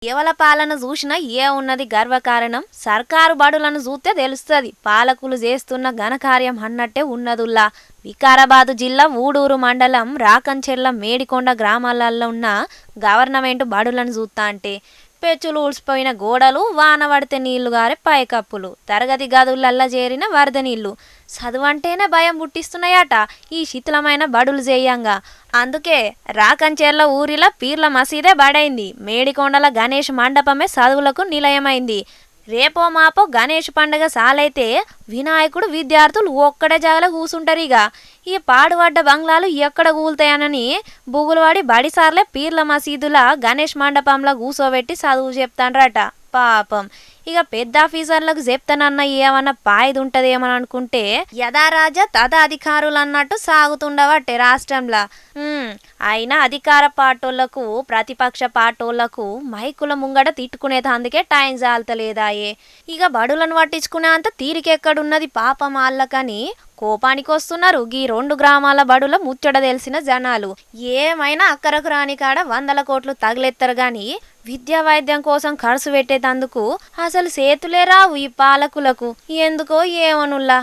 ఎవల పాలన చూసినా ఏ ఉన్నది గర్వకారణం సర్కారు బడులను చూస్తే తెలుస్తుంది పాలకులు చేస్తున్న ఘనకార్యం అన్నట్టే ఉన్నదుల్లా. వికారాబాదు జిల్లా ఊడూరు మండలం రాకంచెర్ల మేడికొండ గ్రామాలలో ఉన్న గవర్నమెంట్ బడులను చూస్తా అంటే పెచ్చులు ఊడ్చిపోయిన గోడలు, వాన పడితే నీళ్లు గారే పైకప్పులు, తరగతి గదులల్లా చేరిన వరద నీళ్లు చదువంటేనే భయం పుట్టిస్తున్నాయట ఈ శిథిలమైన బడులు చేయంగా. అందుకే రాకంచెర్ల ఊరిలో పీర్ల మసీదే బడైంది, మేడికొండల గణేష్ మండపమే చదువులకు నిలయమైంది. రేపో మాపో గణేష్ పండుగ సాలైతే వినాయకుడు విద్యార్థులు ఒక్కడే జాగల కూసుంటారు. ఈ పాడుపడ్డ బంగ్లాలు ఎక్కడ కూలుతాయనని బుగులువాడి బడిసార్లే పీర్ల మసీదుల గణేష్ మండపంలో కూసోబెట్టి చదువు చెప్తాండ్రట పాపం. పెద్ద ఆఫీసర్లకు చెప్తానన్న ఏమన్నా పాయిది ఉంటదేమని అనుకుంటే యథా రాజా తథా అధికారులు అన్నట్టు సాగుతుండవట్టే రాష్ట్రంలో. అయినా అధికార పార్టోళ్లకు ప్రతిపక్ష పార్టోళ్లకు మైకుల ముంగడ తిట్టుకునేది అందుకే టైం జాలతలేదాయే. బడులను పట్టించుకునే అంత తీరికెక్కడున్నది పాపం ఆళ్ళకని కోపానికి వస్తున్నారు ఈ 2 గ్రామాల బడుల ముచ్చట తెలిసిన జనాలు. ఏమైనా అక్కరకు రాని కాడ 100 కోట్లు తగిలెత్తరు గాని విద్యా వైద్యం కోసం ఖర్చు పెట్టేటందుకు అసలు చేతులే రావు ఈ పాలకులకు. ఎందుకో ఏమనుల్లా.